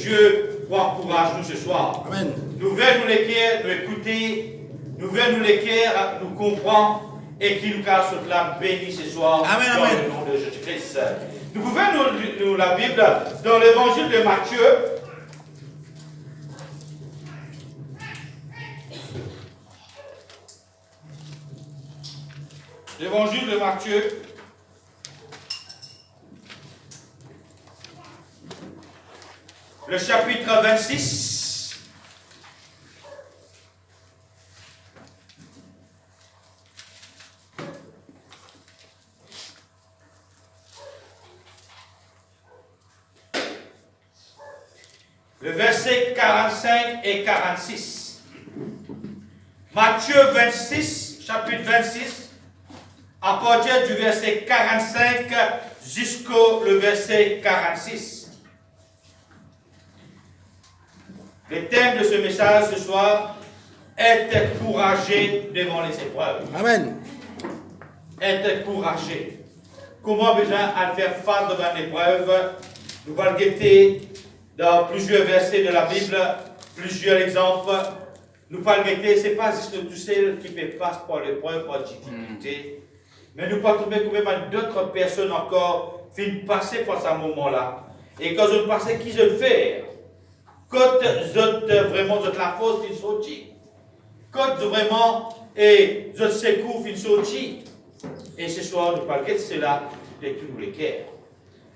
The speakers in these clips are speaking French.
Dieu encourage nous ce soir. Amen. Nous voulons nous l'écrire, nous écouter, nous voulons nous l'écrire, nous comprendre et qui nous casse la béni ce soir. Amen, dans amen. le nom de Jésus-Christ. Nous pouvons nous la Bible dans l'évangile de Matthieu. L'évangile de Matthieu. Le chapitre 26. Le verset 45 et 46. Matthieu 26, chapitre 26, à partir du verset 45 jusqu'au verset 46. Le thème de ce message ce soir, être courageux devant les épreuves. Amen. Être courageux. Comment besoin à faire face devant l'épreuve? Nous allons guetter dans plusieurs versets de la Bible, plusieurs exemples. Nous allons guetter, ce n'est pas juste tout seul qui fait face par l'épreuve, par la difficulté. Mais nous pouvons trouver même d'autres personnes encore qui viennent passer par ce moment-là. Et quand je passe, qui je le fais? Quand je vraiment la force d'une sortie. Quand vraiment et je secours une sortie. Et ce soir, nous parlons de cela de tous les cœurs.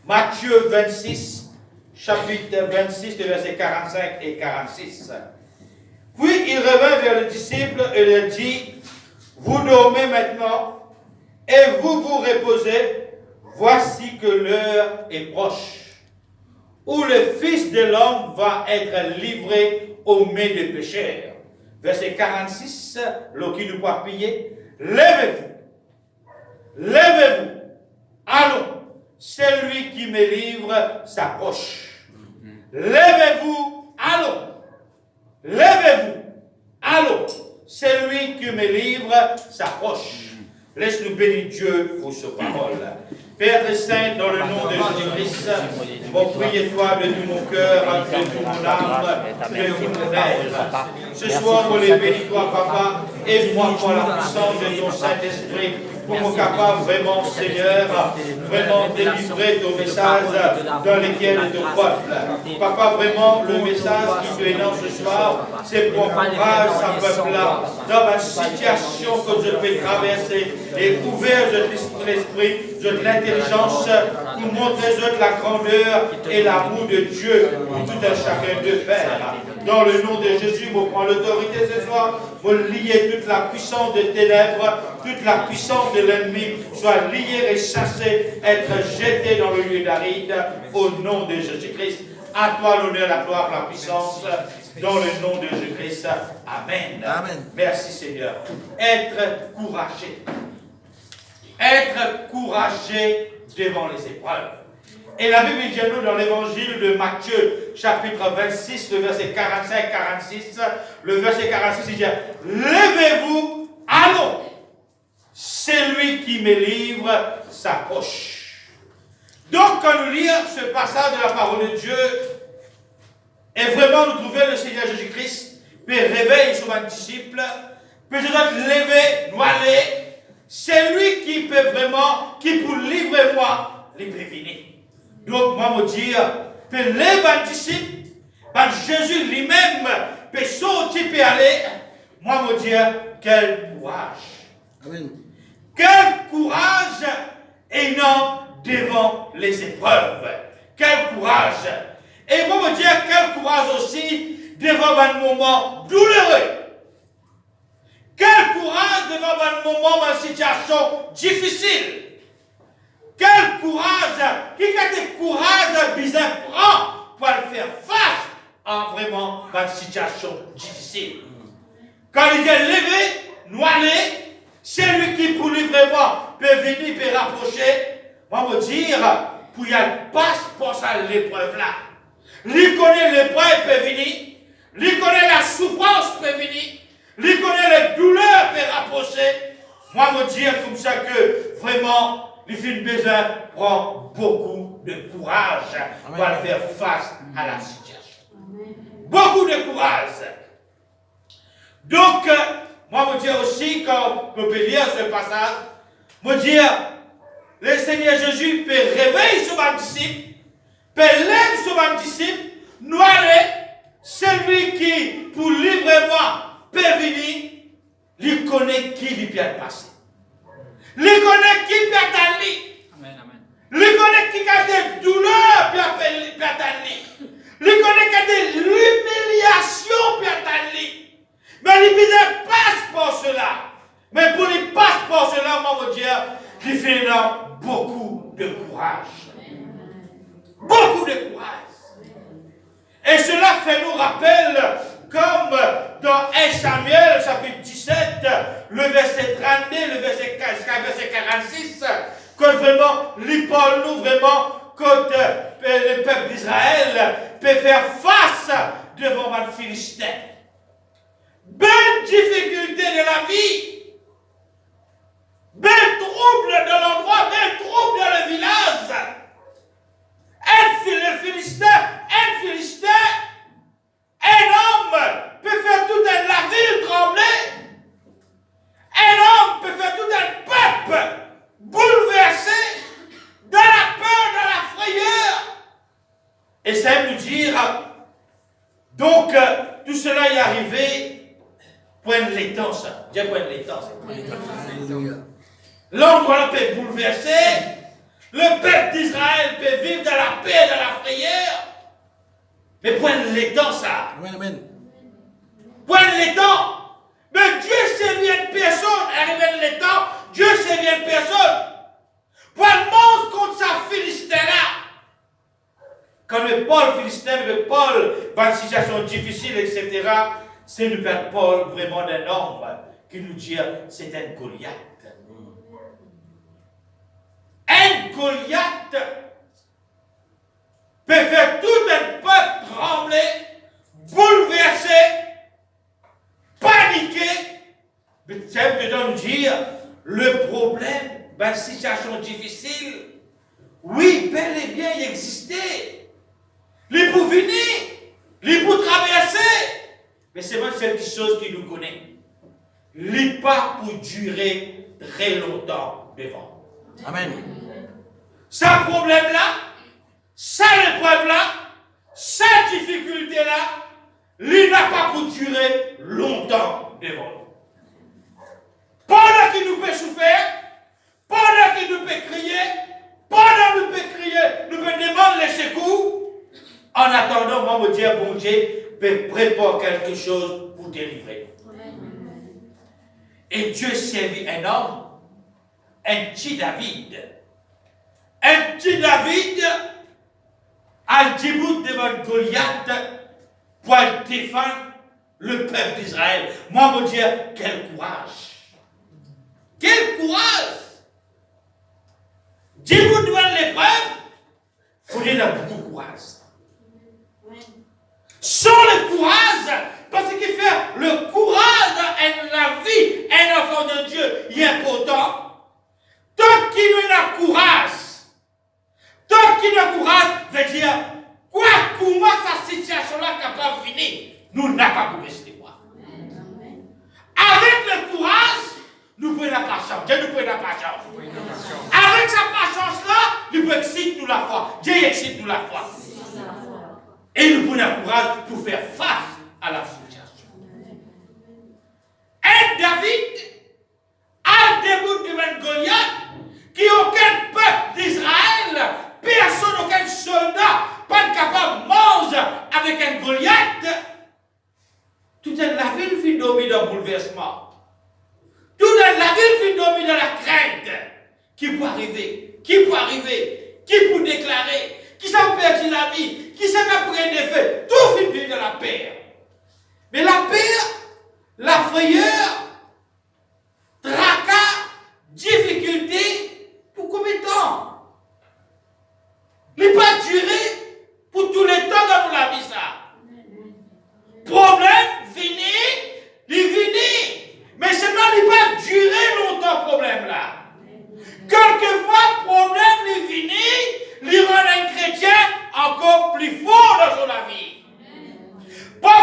Matthieu 26, chapitre 26, versets 45 et 46. Puis il revint vers les disciples et leur dit, vous dormez maintenant et vous vous reposez, voici que l'heure est proche, où le Fils de l'homme va être livré aux mains des pécheurs. Verset 46, le qui nous peut appuyer, levez-vous, levez-vous, allons, celui qui me livre s'approche. Levez-vous, allons, levez-vous, allons, celui qui me livre s'approche. Laisse-nous bénir Dieu pour sa parole. Père Saint, dans le nom de Jésus-Christ, mon prier toi de tout mon cœur, de tout mon âme, de tout mon être. Ce soir, mon les bénis toi, Papa, aide-moi par la puissance de ton Saint-Esprit, pour me capable vraiment, Seigneur, vraiment délivrer ton message dans lequel est ton peuple. Papa, vraiment, le message qui te est dans ce soir, c'est pour encourager sa peuple-là, dans ma situation que je peux traverser, et ouvrir l'esprit, de l'intelligence, pour montrer de la grandeur et l'amour de Dieu pour tout un chacun de Père. Dans le nom de Jésus, je prends l'autorité ce soir pour lier toute la puissance des ténèbres, toute la puissance de l'ennemi, soit liée et chassée, être jetée dans le lieu d'aride, au nom de Jésus-Christ. À toi l'honneur, la gloire, la puissance, dans le nom de Jésus-Christ. Amen. Amen. Merci Seigneur. Être courageux. Être courageux devant les épreuves. Et la Bible dit nous dans l'évangile de Matthieu, chapitre 26, le verset 45-46, le verset 46, il dit, levez-vous, allons, celui qui me livre s'approche. Donc, quand nous lisons ce passage de la parole de Dieu, et vraiment nous trouver le Seigneur Jésus-Christ, peut réveiller son disciple, peut se lever, nous aller, c'est lui qui peut vraiment, qui pour livrer moi, les prévenir. Donc, moi, me dire, que les disciples, Jésus lui-même, peut sortir, peut aller, moi, me dire, quel courage. Amen. Quel courage ayant devant les épreuves. Quel courage. Et moi, me dire, quel courage aussi devant un moment douloureux. Quel courage devant un moment, une situation difficile. Quel courage, qui a des courages bizarres prend pour faire face à vraiment une situation difficile. Quand il est levé, noyé, c'est lui qui pour lui vraiment peut venir, peut rapprocher, moi me dire, pour y aller passe pour ça l'épreuve là. Lui connaît l'épreuve peut venir, lui connaît la souffrance peut venir, lui connaît les douleurs peut rapprocher. Moi me dire comme ça que vraiment, les filles besoin prend beaucoup de courage pour faire face à la situation. beaucoup de courage. Donc, moi, je dire aussi, quand je peux lire ce passage, je dire, le Seigneur Jésus peut réveiller son disciple, peut lever son disciple, nous aller, celui qui, pour livrer moi, peut venir, lui connaît qui lui peut passer. Lui connaît qui peut aller. Amen, amen. Lui connaît qui a des douleurs peut aller. Lui connaît qui a de l'humiliation peut aller. Mais il ne passe pas cela. Mais pour lui passe pas cela, moi, mon Dieu, il fait beaucoup de courage. Beaucoup de courage. Et cela fait nous rappel, comme dans 1 Samuel, chapitre 17, le verset 32, le verset 46, que vraiment, il parle nous vraiment, quand le peuple d'Israël peut faire face devant un Philistin. Belle difficulté de la vie. Bel trouble dans l'endroit, bel trouble dans le village. Un Philistin, un homme peut faire toute la ville trembler. Un homme peut faire tout un peuple bouleversé dans la peur, dans la frayeur. Et ça veut nous dire, donc, tout cela est arrivé, point de l'étance. Dis point de l'étance. L'endroit peut bouleverser. Le peuple d'Israël peut vivre dans la paix, dans la frayeur. Mais point de l'étang, ça. Amen. Point de l'étang. Mais Dieu sait bien de personne. Arrivé de l'étang, Dieu sait bien de personne. Point monstre contre sa Philistin-là. Quand le Paul Philistin, le Paul, dans une situation difficile, etc., c'est le Père Paul vraiment d'un homme qui nous dit c'est un Goliath. Un Goliath peut faire tout un peuple trembler, bouleverser, paniquer. Mais ça veut nous dire, le problème, une situation difficile, oui, bel et bien, il existait. Il pour venir, il pour traverser. Mais c'est même cette chose qui nous connaît. Il pas pour durer très longtemps devant. Amen. Ce problème-là, cette épreuve-là, cette difficulté-là, il n'a pas pour durer longtemps devant nous. Pendant qu'il nous peut souffrir, pendant qu'il nous peut crier, pendant qu'il nous peut crier, nous peut demander les secours, en attendant, moi, mon Dieu, peut préparer quelque chose pour délivrer. Et Dieu servit un homme, un petit David. Un petit David a le debout devant Goliath pour défendre le peuple d'Israël. Moi, mon Dieu, quel courage! Quel courage! Debout devant l'épreuve, il faut dire beaucoup de courage. Sans le courage, parce qu'il fait le courage dans la vie, un enfant de Dieu, il est important. Tant qu'il n'a pas courage, tant qu'il n'a pas courage, veut dire, quoi, comment cette situation-là capable de finir, nous n'avons pas pu rester moi. Avec le courage, nous pouvons la patience. Dieu nous pouvons la patience. Avec sa patience-là, nous pouvons exciter nous la foi. Dieu excite nous la foi. Et nous pouvons le courage pour faire face à la situation. Et David a debout devant Goliath, qui aucun peuple d'Israël, personne, aucun soldat, pas capable de manger avec un Goliath. Toute la ville fut dormie dans le bouleversement. Toute la ville fut dormie dans la crainte. Qui peut arriver? Qui peut arriver? Qui peut déclarer? Qui s'en perdit la vie? Qui s'en a pris des faits? Tout fut venu dans la paix. Mais la paix, la frayeur, tracas, difficulté, pour combien de temps? Il n'est pas duré pour tous les temps dans la vie, ça. Problème, il vini. Mais seulement il n'est pas duré longtemps, problème là. Quelquefois, problème, il vini, il rend un chrétien encore plus fort dans son vie. Pas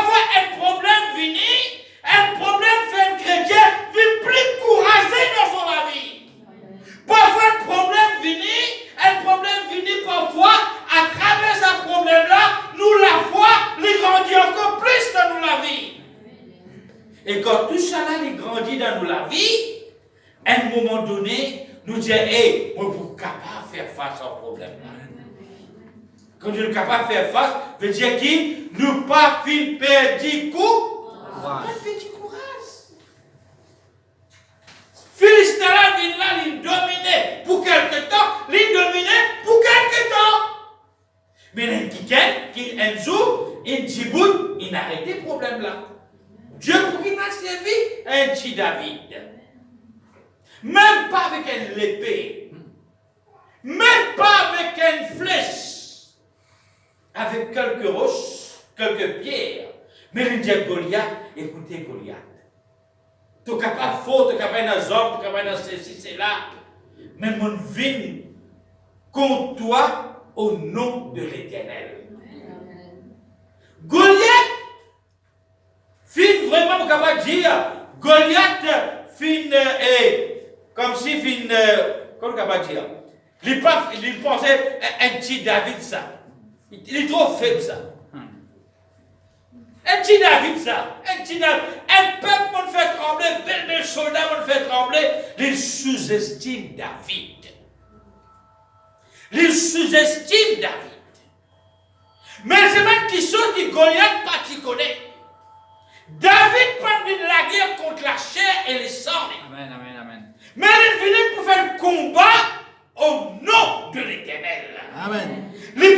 il grandit dans nous la vie, à un moment donné, nous disons, hey, moi, vous êtes capable de faire face au problème-là. Quand nous sommes capables de faire face, veut dire qui nous pas fin perdu courage. Petit courage. Philistin là, il dominait pour quelque temps, il dominait pour quelque temps. Mais il y a un jour, il dit, il a arrêté le problème là. Dieu pour qu'il m'a servi un petit David. Même pas avec une épée. Même pas avec une flèche. Avec quelques roches, quelques pierres. Mais il dit à Goliath, écoutez Goliath. Tu n'es capable de faux, tu n'es capable de hommes, tu n'es capable de ceci, c'est là. Mais mon vie contre toi au nom de l'Éternel. Goliath, fin vraiment capable de dire, Goliath, comme si fin, comment capable de dire, il pensait un petit David ça. Il est trop faible ça. Un petit David ça. Un peuple m'en fait trembler, bel soldat m'en fait trembler. Il sous-estime David. Il sous-estime David. Mais c'est même qui chose que Goliath pas qui connaît. David prend la guerre contre la chair et le sang. Amen, amen, amen. Mais il finit pour faire un combat au nom de l'Éternel. Amen.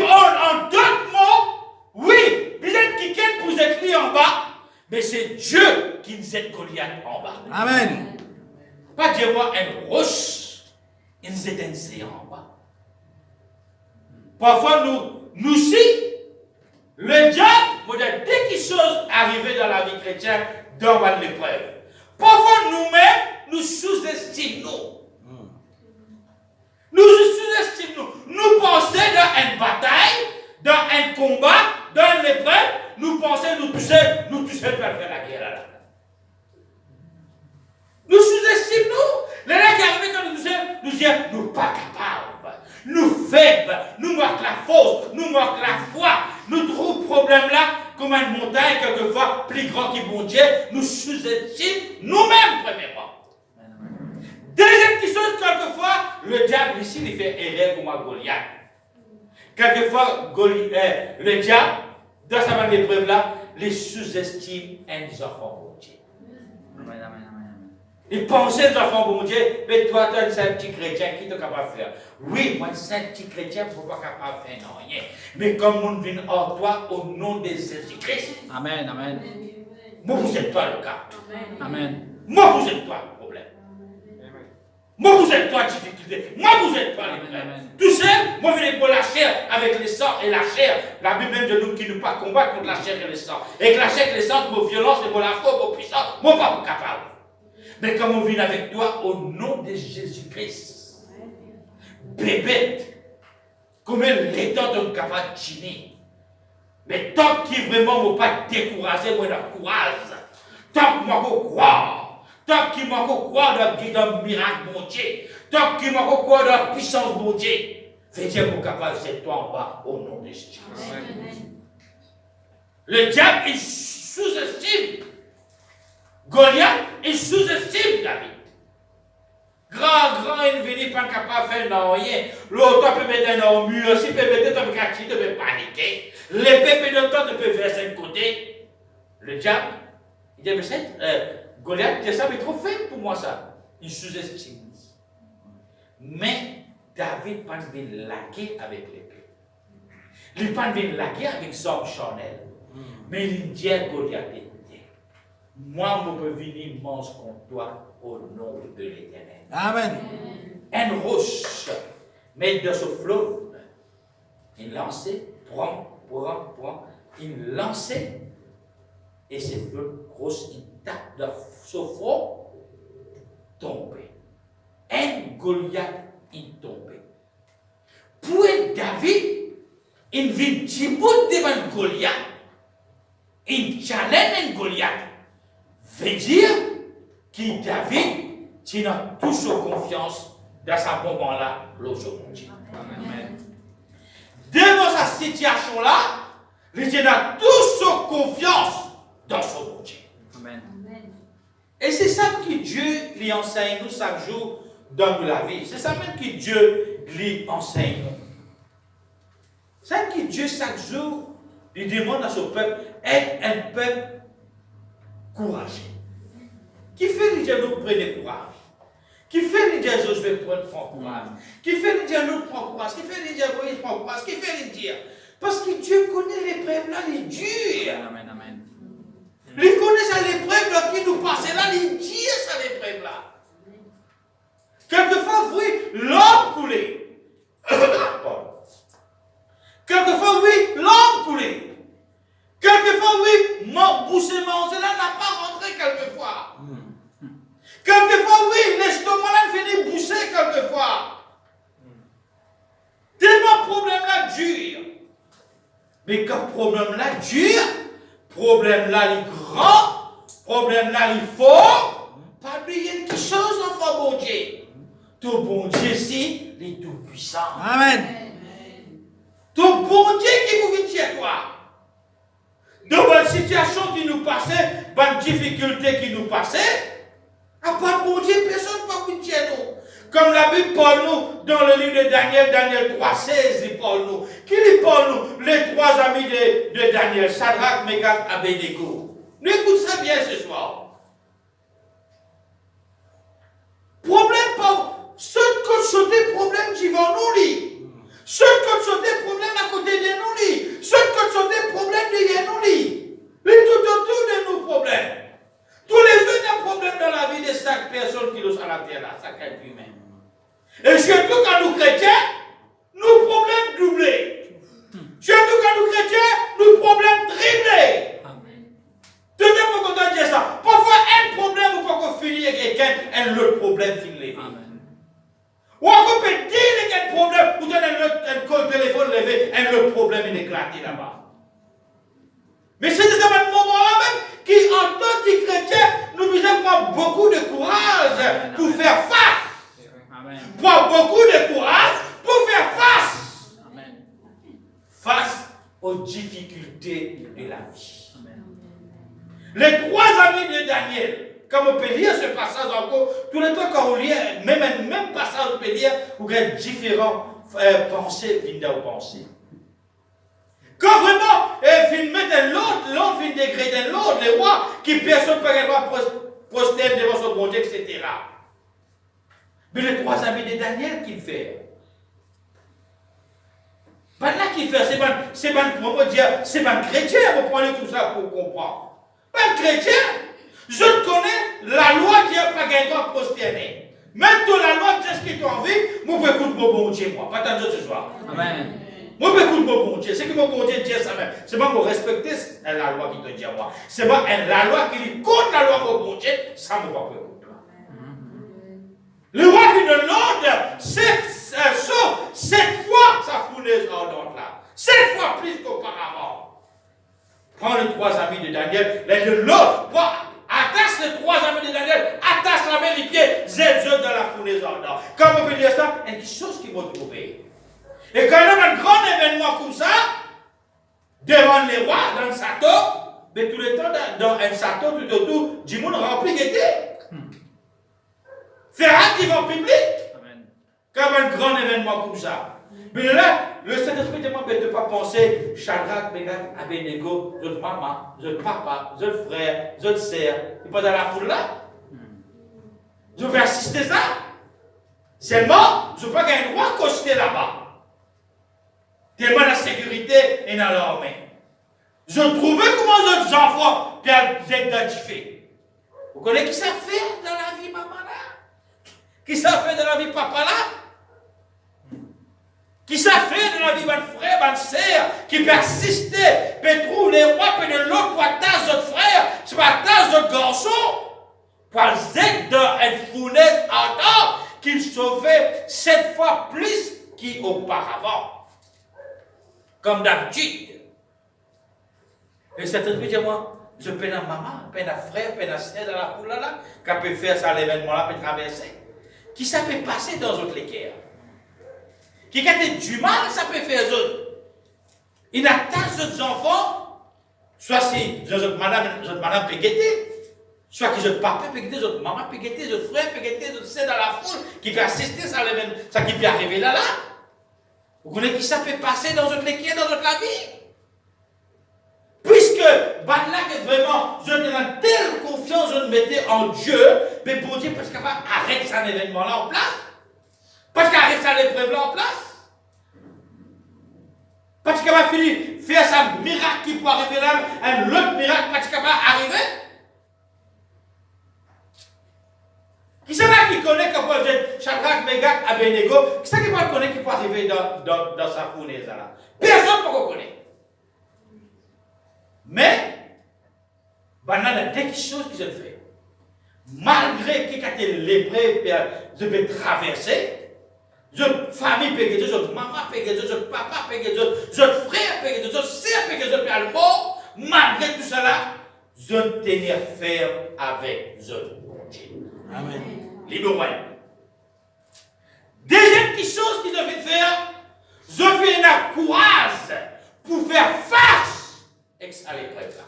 En d'autres mots, oui, peut-être quelqu'un vous êtes mis en bas, mais c'est Dieu qui nous aide Goliath en bas. Amen. Pas dire moi une roche, il nous aide un séant en bas. Parfois nous si, le diable, dès qu'il chose arriver dans la vie chrétienne, dans l'épreuve. Parfois nous-mêmes, nous sous-estimons. Nous sous-estimons. Nous pensons dans une bataille, dans un combat, dans une épreuve, nous pensons nous tous faire la guerre là. Nous sous-estimons. Les gens qui arrivent quand nous disent, nous pas capables, nous faibles, nous manquons la force, nous manquons la foi, nous trouvons le problème là comme une montagne quelquefois plus grand que bon Dieu, nous sous-estimons nous-mêmes premièrement. Deuxième chose, quelquefois, le diable ici, il fait erreur comme à Goliath. Quelquefois, le diable, dans sa même épreuve là, les sous-estime un des enfants de Dieu. Amen, amen, amen. Il pensait aux enfants de Dieu, mais toi, tu es un petit chrétien, qui est capable de faire? Oui, moi, c'est un petit chrétien, je ne suis pas capable de faire rien. Mais comme on vient en toi, au nom de Jésus-Christ. Amen, amen. Moi, vous n'êtes pas le cas. Amen. Moi, vous n'êtes pas le problème. Moi, vous n'êtes pas difficulté. Moi, vous n'êtes pas les problèmes. Tout seul, moi, je venez pour la chair avec le sang et la chair. La Bible même de nous qui ne pas combattre contre la chair et le sang. Et que la chair et le sang, vos violences, vos la foi, vos puissances, moi, pas vous capable. Mais comme on vient avec toi, au nom de Jésus-Christ, bébé, comme les temps sont capables de chiner. Mais tant qu'il vraiment ne pas décourager, moi, le courage. Tant que moi, je crois. Tant qu'il m'a croire dans le miracle, mon Dieu. Tant qu'il m'a croire dans la puissance, mon Dieu. Fais Dieu pour capable de toi en bas, au nom de Jésus. Le diable, il sous-estime Goliath, il sous-estime David. Grand, il ne vient pas capable de faire rien. L'autre peut mettre un mur, si peut mettre un quartier, tu peux paniquer. L'épée peut de temps, tu peux faire un côté. Le diable, il dit, mais c'est. Goliath, ça mais trop faible pour moi ça. Il sous-estime. Mais David pas venu laguer avec l'épée. Il pas venu laguer avec son charnel. Mais il dit à Goliath, écoutez, moi je peux venir manger contre toi au nom de l'Éternel. Amen. Un roche, mais dans ce fleuve, il lançait, prend, il lançait, et ces fleuves grosses, il tape dans ce front, tombé. Un Goliath, il tombé. Pour David, il vit Djibout devant Goliath, il challenge un Goliath. Veut dire que David, tu n'as toujours confiance dans ce moment-là, l'aujourd'hui. Amen. Devant cette situation-là, il a toujours confiance dans son Dieu. Amen. Et c'est ça que Dieu lui enseigne nous chaque jour dans la vie. C'est ça même que Dieu lui enseigne. C'est ça que Dieu chaque jour lui demande à son peuple, être un peuple courageux. Qui fait lui dire nous prenez courage? Qui fait lui dire je vais prendre courage? Qui fait lui dire nous prends courage? Qui fait lui dire oui prends courage? Qui fait lui dire? Parce que Dieu connaît l'épreuve là, il est dur. Amen, amen. Il connaît ça l'épreuve là qui nous passe là, il est dur ça l'épreuve là. Quelquefois, oui, l'homme coulé. Quelquefois, oui, l'homme coulé. Quelquefois, oui, mon boucher mangé là n'a pas rentré quelquefois. Quelquefois, oui, l'estomac là finit bouché quelquefois. Tellement problème là dur. Mais quand problème là dur, problème là il grand, problème là il fort, pas oublier une chose, enfant bon Dieu. Ton bon Dieu, c'est les tout-puissants. Amen. Ton bon Dieu qui vous vit chez toi. Dans une situation qui nous passait, dans une difficulté qui nous passait, à part bon Dieu, personne ne peut vous chez nous. Comme la Bible parle nous dans le livre de Daniel, Daniel 3,16, il parle nous. Qui lui parle nous? Les trois amis de Daniel, Shadrach, Meshach, Abednego. Nous écoutons ça bien ce soir. Problème pas. Ceux qui sont des problèmes qui vont nous lire. Ceux qui sont des problèmes à côté de nous lire. Ceux qui sont des problèmes derrière nous lire. Les tout autour de nos problèmes. Tous les jours, il y a un problème dans la vie de chaque personne qui nous a la terre là, chaque être humain. Et surtout quand nous chrétiens, nous problèmes doublés. Surtout quand nous chrétiens, nous problèmes triplés. Tout le monde peut dire ça. Parfois, un problème, vous pouvez finir avec quelqu'un, un autre problème finit. Ou on peut dire qu'il y a un problème, vous donnez un téléphone levé, un autre problème il est éclaté là-bas. Mais c'est ce moment-là même qui, en tant que chrétien, nous devons prendre beaucoup de courage pour faire face. Prendre beaucoup de courage pour faire face. Face aux difficultés de la vie. Les trois amis de Daniel, comme on peut lire ce passage encore, tous les temps quand on lit, même passage, on peut lire, où il y a différentes pensées, pensées. Quand vraiment, il met l'autre vient dégrader l'autre, les rois, qui personne ne peut pas prosterner devant son bon Dieu, etc. Mais les trois amis de Daniel, qu'il fait? Pas là qu'il fait, c'est pas un chrétien, vous prenez tout ça pour comprendre. Pas un chrétien. Je connais la loi qui n'a pas gagné à prosterner. Même toi, la loi, qu'est-ce qui t'a envie? Moi, je écoute mon bon Dieu, moi. Pas tant de ce soir. Amen. Moi, je écoute mon bon Dieu. C'est que mon bon Dieu dit ça même. C'est pas pour respecter la loi qui te dit à moi. C'est pas la loi qui dit contre la loi, mon bon Dieu. Ça, moi, pas écouter. Le roi qui de l'ordre, sauf 7 fois sa fournaise ardente là. 7 fois plus qu'auparavant. Prends les trois amis de Daniel, l'autre, attache les trois amis de Daniel, attache la main, les pieds, zèle dans la fournaise ardente. Comme on peut dire ça, il y a quelque chose qui vont trouver. Et quand il y a un grand événement comme ça, devant les rois, dans le château, mais tout le temps, dans un château, tout autour, du monde rempli d'été. Faire actif en public. Amen. Comme un grand événement comme ça. Mais là, le Saint-Esprit demande de ne pas penser Shadrach, Meshach, Abednego, notre maman, notre papa, notre frère, notre sœur. Il n'est pas dans la foule là. Je vais assister ça. Seulement, je ne veux pas gagner le droit de cocher là-bas. Tellement la sécurité est dans leur main. Je trouvais comment les enfants peuvent identifier. Vous connaissez qui ça fait dans la vie, maman là? Qui ça fait dans la vie, papa là? Qui ça fait dans la vie, mon frère, mon sœur, qui persiste, peut trouver les rois, peut de l'autre, pour attacher notre frère, pour attacher notre garçon, pour être dans une fournaise ardente, qu'il sauvait 7 fois plus qu'auparavant. Comme d'habitude. Et cet esprit dit moi, je peux la maman, peux la frère, peux la sœur dans la foule là, qui peut faire ça, l'événement là, peut traverser. Qui ça peut passer dans notre équerre. Qui a du mal, ça peut faire eux autres. Il attache d'autres enfants, soit si notre madame peut guetter, Soit que je papa, peut que autres maman, peut que autres frères, peut que autres c'est dans la foule, qui peut assister à l'événement, ça qui peut arriver là. Vous connaissez qui ça peut passer dans votre équipe, dans votre vie? Puisque, là que vraiment, je n'ai telle confiance, je me mettais en Dieu, mais pour Dieu, parce qu'il va arrêter cet événement-là en place, parce qu'il arrête cette épreuve-là en place, parce qu'il va finir faire ça miracle qui peut arriver là, un autre miracle, parce qu'il va arriver. Qui c'est là qui connaît quand vous êtes Shadrach, Meshach, Abednego? Qui c'est qui va connaître qui peut arriver dans sa fournaise là? Personne ne peut connaître. Mais, il y a des choses qui se font. Malgré que quand l'épreuve je peux traverser, je famille peut que je maman peut que je papa peut que je frère peut que je sœur peut que je peux le mort, malgré tout cela, je tenir ferme avec Dieu. Amen. Numéro 1. Deuxième chose que je vais faire, je fais un courage pour faire face à l'épreuve là.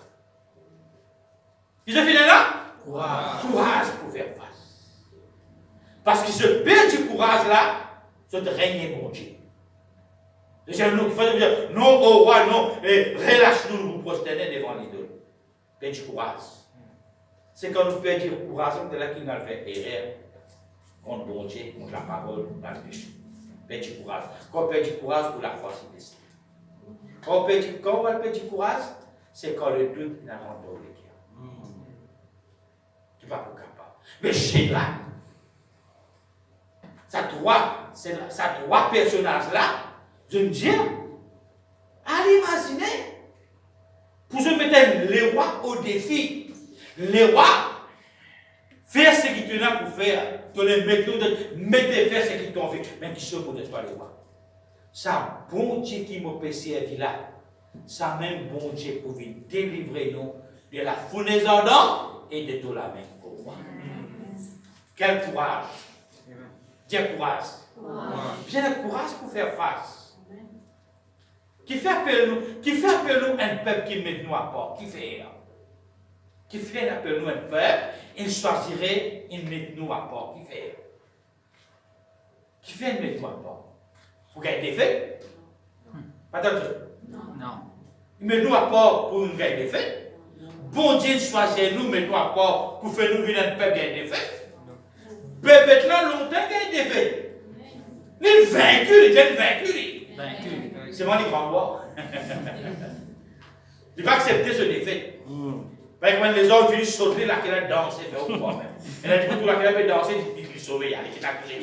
Je fais là? Courage pour faire face. Parce que je perds du courage là, je te règne mon Dieu. Les gens nous font dire non au roi, non, relâche-nous, nous vous prosterner devant l'idole. Perds du courage. C'est quand nous perdons du courage, c'est là qu'il nous a fait erreur. Contre bon Dieu, contre la parole, dans le péché. Perdre du courage. Quand on perd du courage, pour la foi, c'est décidé. Quand on perd du courage, c'est quand le doute n'a pas de cœur. Tu ne vas pas capable. Mais chez là, ça trois personnages-là, je me dis, allez imaginer, pour se mettre les rois au défi. Les rois, faire ce qu'ils te là pour faire, te les mettre faire ce qu'ils t'ont fait, même qui se connaissent pas les rois. Ça, bon Dieu qui m'a servi là, ça même bon Dieu pour venir délivrer nous de la fournaise ardente et de tout la main pour moi. Quel courage! Dis courage. J'ai le courage pour faire face. Qui fait appel nous un peuple qui met nous à part. Qui fait appel nous un peuple, il choisirait, il met nous à part. Qui fait mettre nous à part. Vous gagnez des faits? Pas attention. Non. Il met nous à part pour une gagne des faits. Bon Dieu choisit nous, met nous à part pour faire nous venir un peuple gagne des faits. Bébé là longtemps gagne des faits. Les vaincus, ils viennent vaincus. C'est moi les grands rois. Il va accepter ce défait. Parce que quand les autres viennent sauter, là, qu'il a dansé, faire au pouvoir même. Et là, du coup, tout là, qu'il a dansé, il dit sauver, il y a qui t'a accusé.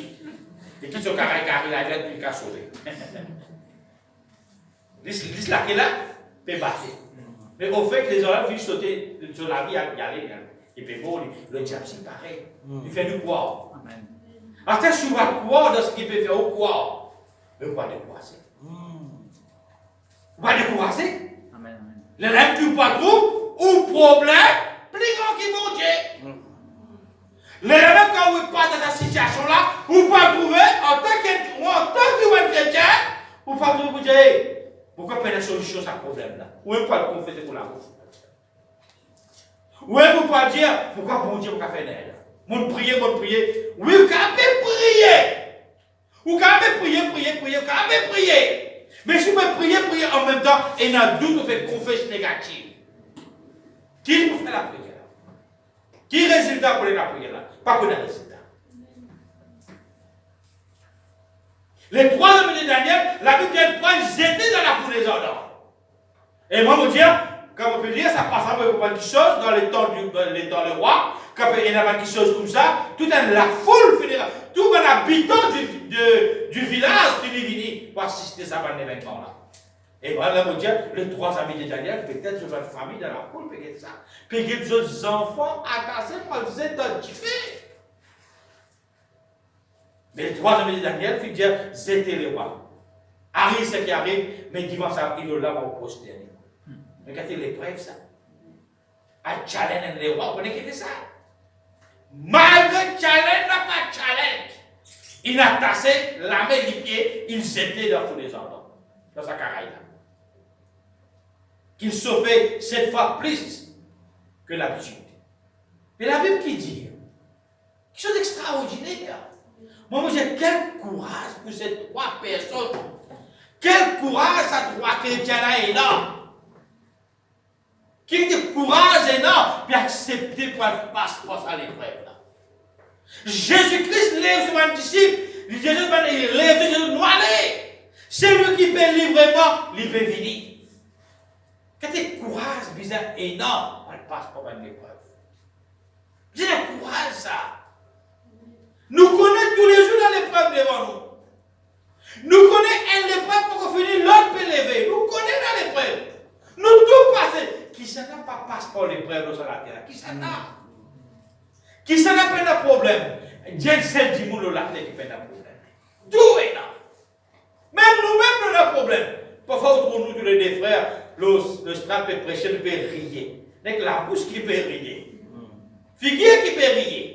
Et qui sont carré, il a dit qu'il a sauvé. L'is là, qu'il a, peut battre. Mais au fait que les autres viennent sauter sur la vie, il y a il peut mourir, le diable c'est pareil. Il fait du croire. Amen. Alors, si tu vas croire dans ce qu'il peut faire, au croire, mais vous ne pouvez pas décourager. Vous ne pouvez pas décourager. Amen. Les rêves tu pas trouver, ou problème, plus grand qui mon Dieu. Les rêves quand vous n'êtes pas dans cette situation-là, vous ne pouvez pas trouver, en tant que chrétien, vous ne pouvez pas trouver, vous dire, pourquoi pas une solution à ce problème-là? Ou même pas le confesser pour la bouche. Oui, vous pouvez dire, pourquoi bon Dieu vous faire d'aide? Mon prier. Oui, vous pouvez prier. Vous pouvez prier. Mais si vous pouvez prier en même temps, et il y a doute, vous faites confession négative. Qui vous fait la prière? Qui résultat pour la prière là? Pas pour le résultat. Les 3 hommes de Daniel, la Bible dit qu'ils étaient dans la fournaise ardente. Et moi, je vous dis, comme on peut dire, ça passe un peu quelque chose dans les temps du roi, quand il y a quelque chose comme ça, toute la foule finira, tout les habitants du village finit pour assister à cet événement-là. Et voilà, on dit, les 3 amis de Daniel, peut-être sur une famille dans la foule, peut-être ça, peut-être d'autres enfants attachés par les identifiés. Mais les 3 amis de Daniel, il dit, c'était les rois. Arrive ce qui arrive, mais devant ça, ils là vont prosterner. Regardez l'épreuve, ça. Un challenge les rois, vous connaissez ça? Malgré challenge, n'a pas de challenge. Il a tassé la main du pied, ils étaient dans tous les endroits, dans sa carrière. Qu'il sauvait 7 fois plus que l'habitude. Mais la Bible qui dit, quelque chose d'extraordinaire. Moi, j'ai quel courage pour ces trois personnes. Quel courage à trois chrétiens-là énorme. Qui dit courage énorme, puis accepter pour le passeport à l'épreuve. Jésus-Christ lève son disciple, Jésus lève Jésus noiré. C'est lui qui peut livrer moi, il peut venir. Quel courage bizarre énorme, on le passeport à l'épreuve. J'ai le courage ça. Nous connaissons tous les jours dans l'épreuve devant nous. Nous connaissons l'épreuve pour finir, l'autre peut lever. Nous connaissons dans l'épreuve. Nous tout passons. Qui ça n'a pas passeport l'épreuve sur la terre? Qui ça n'a? Qui ça n'a pas de problème? Dieu seul dit nous là qui fait un problème. Tout est là. Même nous-mêmes nous avons un problème. Parfois, autour de nous, tous les deux frères, le strap peut prêcher, il peut rire. Avec la bouche qui peut rire. Figure qui peut rire.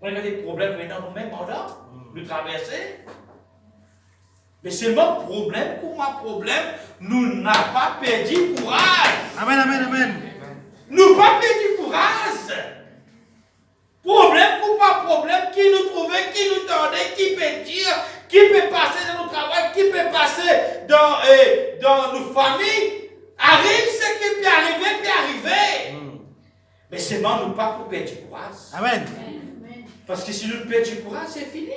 On a des problèmes maintenant nous-mêmes pendant nous traverser. Mais seulement problème pour ma problème, nous n'avons pas perdu courage. Amen, amen, amen. Nous n'avons pas perdu courage. Problème pour ma problème, qui nous trouvait, qui nous tendait, qui peut dire, qui peut passer dans notre travail, qui peut passer dans nos familles. Arrive ce qui peut arriver, Mais seulement nous pas pour perdre du courage. Amen. Parce que si nous perdons du courage, c'est fini.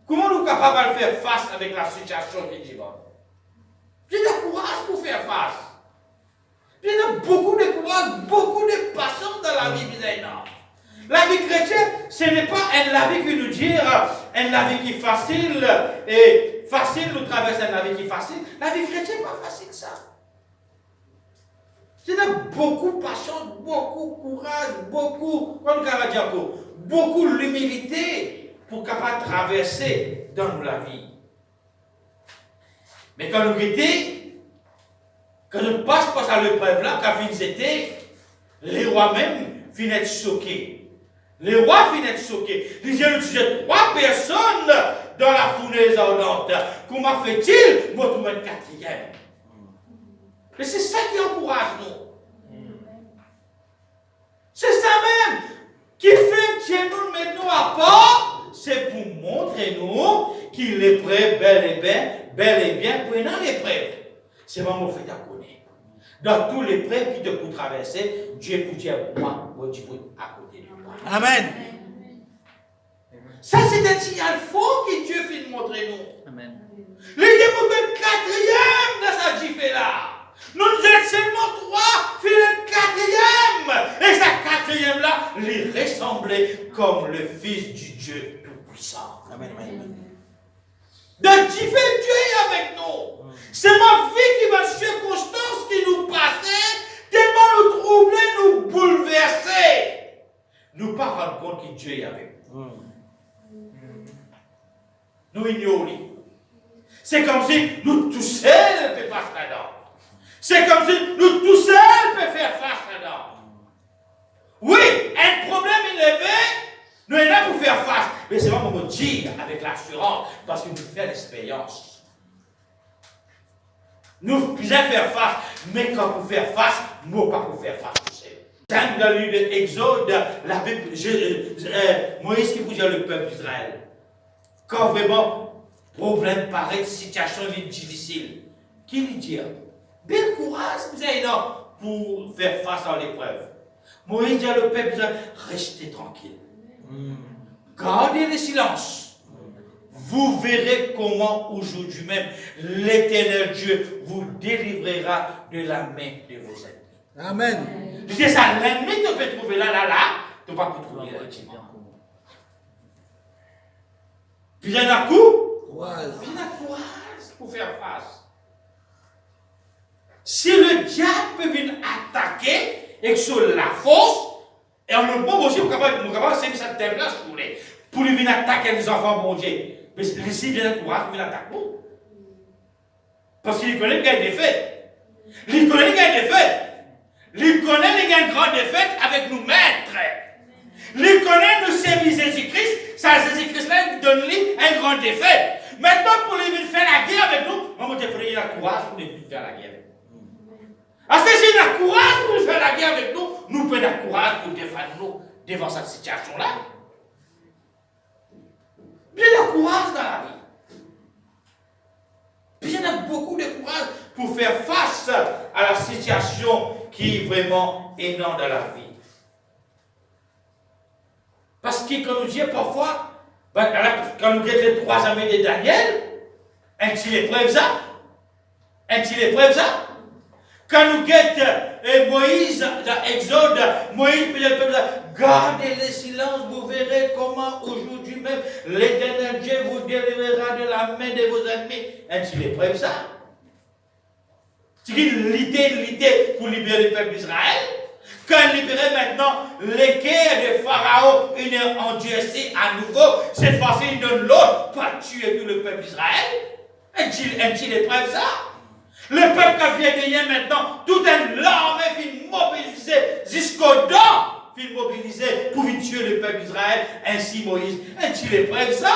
Comment nous sommes capables de faire face avec la situation qui dit bon? J'ai du courage pour faire face. J'ai beaucoup de courage, beaucoup de patience dans la vie bizarre. La vie chrétienne, ce n'est pas la vie qui nous dit la vie qui est facile et facile nous traverser la vie qui est facile. La vie chrétienne n'est pas facile ça. J'ai beaucoup de patience, beaucoup de courage, beaucoup l'humilité pour capable traverser dans la vie. Mais quand nous étions, quand nous passons par cette l'épreuve-là, quand ils étaient, les rois même finaient choqués. Les rois finaient choqués. Ils disaient, trois personnes dans la fournaise ardente. Comment fait-il? Moi, tout le monde quatrième. Et c'est ça qui encourage nous. C'est ça même qui fait que nous mettons à part. C'est pour montrer nous qu'il est prêt, bel et bien, prenant l'épreuve. C'est vraiment fait à connaître. Dans tous les preuves qui te pour traverser, Dieu pour dire moi, Dieu à côté de toi. Amen. Ça, c'est un signal fort que Dieu fait montrer nous. Amen. Les démons quatrième dans sa gifle là. Nous êtes seulement trois, puis le quatrième. Et sa quatrième là, les ressemblait comme le Fils du Dieu Tout-Puissant. Amen, amen. De Dieu est avec nous. C'est ma vie qui va circonstance qui nous passait, tellement nous troubler, nous bouleverser. Nous ne pas rendre compte que Dieu est avec nous. Nous ignorons. C'est comme si nous tous seuls ne pouvons pas se là-dedans. C'est comme si nous tous seuls pouvons faire face là-dedans. Oui, un problème élevé, nous sommes là pour faire face. Mais c'est vraiment me dire avec l'assurance, parce que nous faisons l'expérience. Nous pouvons faire face, mais quand nous faire face, nous pas pour faire face. Dans le livre d'Exode, la Bible, Moïse qui vous dit le peuple d'Israël. Quand vraiment, problème paraît, situation difficile, qui lui dit? Bel courage, vous avez pour faire face à l'épreuve. Moïse dit à le peuple d'Israël, restez tranquille. Gardez le silence. Vous verrez comment aujourd'hui même l'Éternel Dieu vous délivrera de la main de vos ennemis. Amen. Je dis ça, l'ennemi tu peux trouver là, tu ne vas pas trouver là. Puis il y en a coup, il y en a courage pour faire face. Si le diable peut venir attaquer et que sur la force, et on le bon aussi, on va c'est cette thème-là, si vous voulez, pour lui venir attaquer les enfants, bon Dieu. Mais ici, il y a un courage pour venir attaquer. Parce qu'il connaît le gars des fêtes. Il connaît le gars des fêtes. Il connaît les gars de grande défaite avec nous maîtres. Il connaît nous servir Jésus-Christ. Ça, Jésus-Christ-là, il donne-lui une grande défaite. Maintenant, pour lui venir faire la guerre avec nous, on va te faire le courage pour lui faire la guerre avec nous. Parce que si nous courage pour faire la guerre avec nous, nous prenons le courage pour défendre nous devant cette situation-là. Bien de courage dans la vie. Bien beaucoup de courage pour faire face à la situation qui vraiment est dans la vie. Parce que quand nous disons parfois, quand nous guettons les 3 amis de Daniel, est-il épreuve ça? Est-il épreuve ça? Quand nous guettons Moïse dans Exode, Moïse peut-être gardez le silence, vous verrez comment aujourd'hui même l'Éternel Dieu vous délivrera de la main de vos ennemis. Est-il épreuve ça? C'est une l'idée pour libérer le peuple d'Israël. Quand libérer maintenant les guerres de Pharaon, une endurcie à nouveau, cette fois-ci il donne l'autre pour tuer tout le peuple d'Israël. Est-il épreuve ça? Le peuple qui vient de hier maintenant, toute une armée fut mobilisée jusqu'aux dents, fut mobilisée pour tuer le peuple d'Israël, ainsi Moïse. Est-il épreuve ça?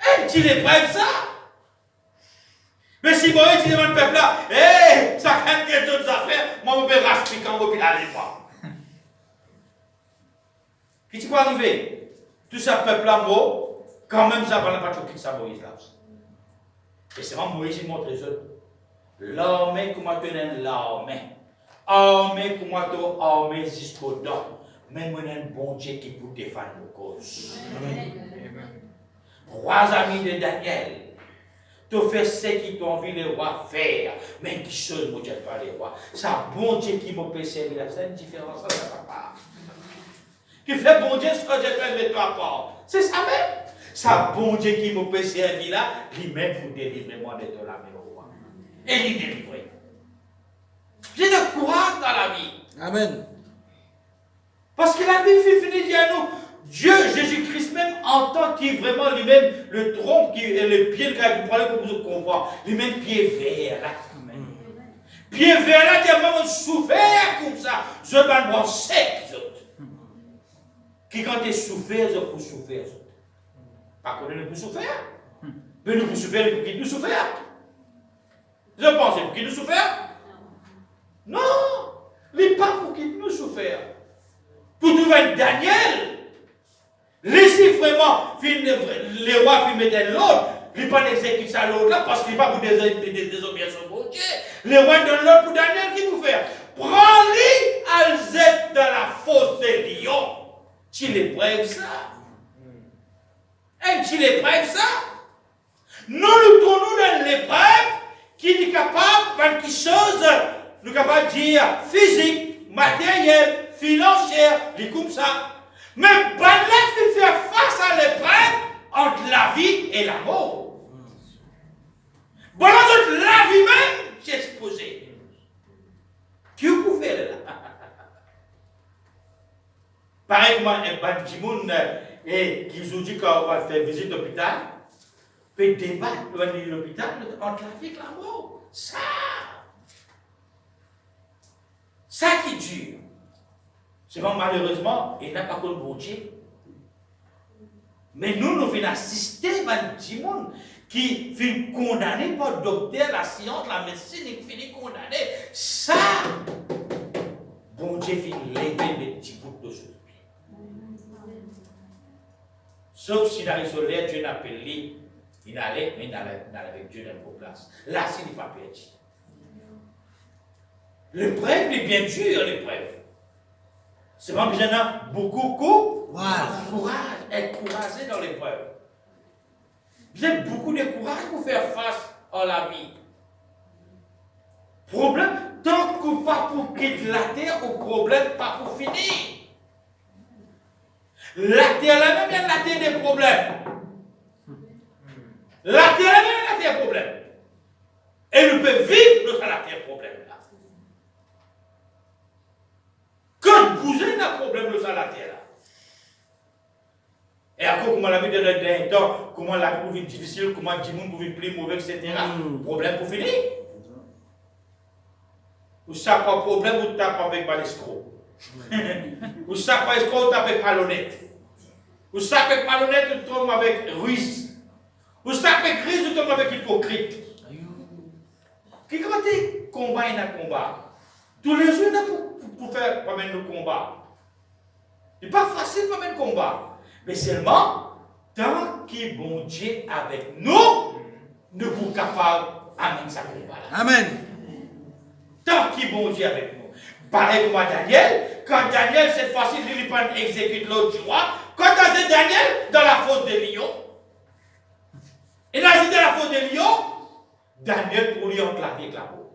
Est-il épreuve ça? Mais si Moïse dit devant le peuple là, hé, ça craint quelque chose à faire, moi je vais racheter quand vous allez voir. Qu'est-ce qui va arriver? Tout ça peuple là, mot, quand même ça va pas choquer ça Moïse là. Et c'est vraiment Moïse qui montre les autres. L'armée, comment tenir l'armée. Armée, comment tenir l'armée jusqu'aux dents. Mais moi, un bon Dieu qui peut défendre nos causes. Amen. 3 amis de Daniel. Tu fais ce qui t'ont envie les rois faire. Mais qui chose, mon Dieu, pas les rois. C'est un bon Dieu qui m'a fait servir. C'est une différence, ça ne va pas. Qui fait bon Dieu ce que j'ai fait de toi part. C'est ça même. Ça, bon Dieu qui m'a fait servir là, lui-même vous délivrer moi de la main au roi. Et il délivrer. J'ai de courage dans la vie. Amen. Parce que la Bible finit à nous. Dieu, Jésus-Christ même, en tant qu'il vraiment lui-même, le tronc qui est le pied, le problème que vous comprenez, lui-même pied vert là. Amen. Pied vert là, qui a vraiment souffert comme ça. Je vais me voir sec, qui quand tu souffert, je peux souffrir. Pas qu'on ne peut souffrir. Mais nous pouvons souffrir pour qui nous souffrir. Je pense pour qui nous souffrir. Non. Les pas pour qui nous souffrir. Pour trouver Daniel. Laissez vraiment les rois qui mettaient l'autre. Ils ne pas exécuter ça l'autre là parce qu'il n'est pas pour désobéir son bon Dieu. Les rois donnent l'autre pour Daniel qui vous fait. Prends-les à Z dans la fosse des lions. Tu l'épreuves ça. Est-il l'épreuve ça? Nous nous tournons dans l'épreuve qui est capable de quelque chose, nous capable de dire physique, matériel, financière, dit comme ça. Mais là, il fait face à l'épreuve entre la vie et la mort. Bon, la vie même, c'est exposé. Que vous pouvez là? Pareil comme un bandimoun et qui vous dit qu'on va faire visite d'hôpital, peut débattre devant l'hôpital entre la vie et la mort. Ça qui dure. C'est bon, malheureusement, il n'a pas de bon Dieu. Mais nous venons assister à un petit monde qui finit condamné par le docteur, la science, la médecine, il finit condamné. Ça, bon Dieu finit lever les petits bouts de ce. Sauf si dans les solaires, Dieu n'a pas lui, il allait, mais il allait avec Dieu dans vos places. Là, c'est n'est pas perdu. L'épreuve est bien dure, l'épreuve. C'est pas besoin de beaucoup courage, être courageux dans l'épreuve. Vous avez beaucoup de courage pour faire face à la vie. Problème, tant que pas pour quitter la terre, au problème, pas pour finir. La terre là-même, il y a la terre des problèmes. La terre là-même, il y a la terre des problèmes. Et nous pouvons vivre dans la terre problème là. Quand bouger, il y a un problème dans la terre là. Et encore, comment la vie de notre temps, comment la vie pouvait être difficile, comment le monde pouvait être plus mauvais, etc. Problème pour finir. Ou ça pas problème, ou tape avec l'escroc. Ou ça pas escroc, ou tape avec malhonnête. Ou ça avec malhonnête, ou tombe avec ruse. Ou ça avec ruse, ou tombe avec hypocrite. Qui compte? combat, il y a combat. Tous les jours, pour faire pas même le combat. C'est pas facile pas même le combat. Mais seulement, tant que bon Dieu avec nous, nous sommes capables d'amener ce combat là. Amen. Tant que bon Dieu avec nous. Pareil comme à Daniel, quand Daniel, cette fois-ci, lui prend exécute l'autre roi, quand c'est Daniel dans la fosse des lions, et dans la fosse des lions, Daniel pour lui enclaver la peau.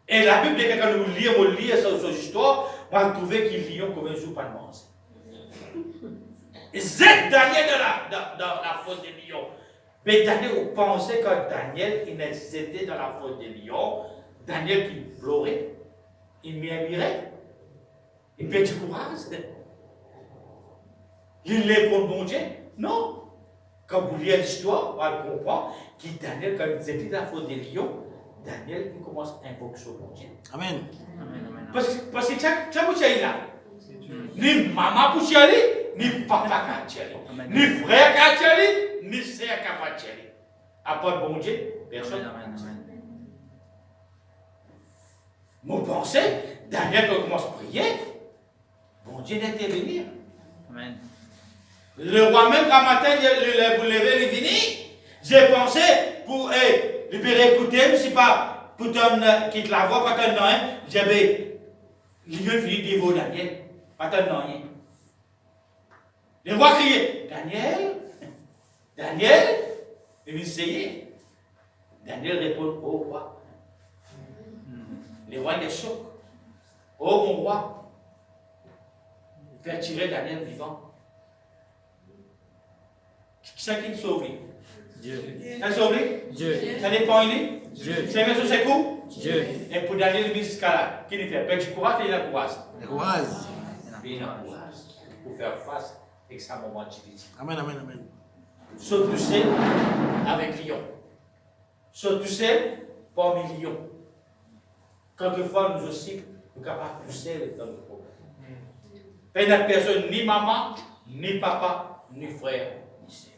Et la Bible dit que quand nous lisons cette histoire, on va trouver qu'il lion comme un jour pas de manger. C'est Daniel dans la fosse des lions. Mais Daniel pensait que Daniel, il était dans la fosse des lions, Daniel qui pleurait, il murmurait, il perdait du courage. Il lève contre bon Dieu. Non. Quand vous lisez l'histoire, on va comprendre que Daniel, quand il était dans la fosse des lions, Daniel il commence à invoquer son bon Dieu. Amen. Parce que tu as là. Ni maman pour chialer, ni papa qui a chialé, ni frère qui a chialé, ni sœur qui a pas chialé. À part bon Dieu, personne. Mon pensée, Daniel quand commence à prier, bon Dieu d'intervenir. Amen. Le roi même quand matin, vous levez, il vient. J'ai pensé pour libérer écouter, si pas pour quitte la voix, pas ton nom, j'avais lieu fini dévorer Daniel, pas ton nom. Le roi criait, Daniel, Daniel, il essayait. Daniel répond au roi. Le roi est choc. Oh mon roi, faire tirer Daniel vivant. Qui c'est qui le sauve? Dieu. Ça le sauve? Dieu. Ça dépend il? Dieu. C'est même sur ses coups? Dieu. Et pour Daniel, il dit jusqu'à là. Qui le fait? Père du courage, il a le courage. Le courage. Il a le courage pour faire face avec sa moment difficile. Amen, amen, amen. Saute tout seul avec lion. Saute tout seul parmi lions. Quelquefois, nous aussi, nous sommes capables de pousser dans le problème. Il n'y a personne, ni maman, ni papa, ni frère, ni sœur.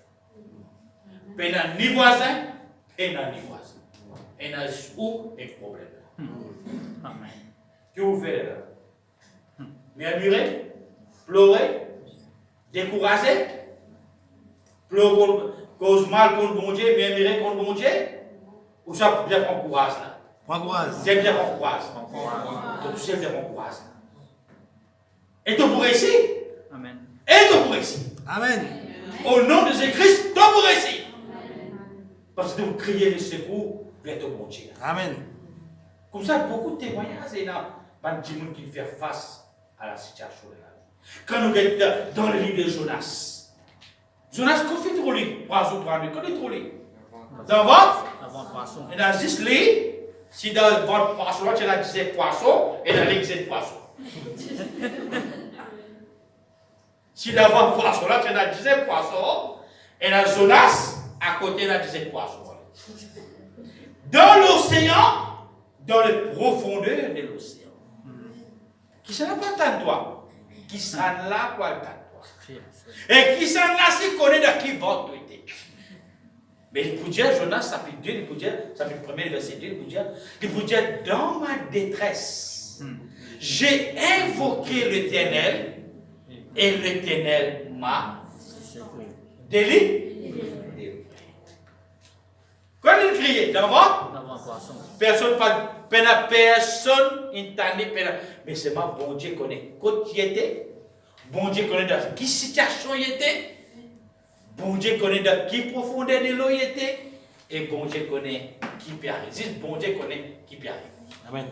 Il n'y a ni voisin, et ni voisin. Il n'y a où les problèmes. Amen. Que vous faites là? Murmurer, pleurer, décourager, pleurer cause mal contre bon Dieu, murmurer contre bon Dieu, ou ça bien prendre courage là? Prends courage. C'est bien prendre courage. Donc tu sais bien prendre courage. Et tu pour réussir. Amen. Et tu pour réussir. Amen. Au nom de Jésus-Christ, tu pour réussir. Parce que vous criez le secours vers ton bon Dieu. Amen. Comme ça, beaucoup de témoignages et là, pas de gens qui font face à la situation de la vie. Quand nous sommes dans le livre de Jonas, Jonas, qu'on fait trop lui? Poisson, qu'on est trop lui? Dans votre? Avant poisson. Il y a 10 lits. Si dans votre poisson, tu as 17 poissons, et dans les 17 poissons. Si dans votre poisson, là, tu as 17 poissons, et dans Jonas, à côté, il y a 17 poissons. Dans l'océan, dans les profondeurs de l'océan. Qui s'en a pas tant de toi? Qui s'en a pas tant de toi? Et qui s'en a si connaît de qui votre été? Mais il peut dire, Jonas, chapitre 2, il peut dire, chapitre 1, verset 2, il peut dire, dans ma détresse, j'ai invoqué l'Éternel, et l'Éternel m'a délivré. Quand il criait, dans votre poisson. personne, mais c'est moi, bon Dieu connaît quand il était, bon Dieu connaît dans quelle situation il était. Bon Dieu connaît dans qui profondeur de l'eau il était, et bon Dieu connaît qui peut arriver. Bon Dieu connaît qui peut arriver. Amen.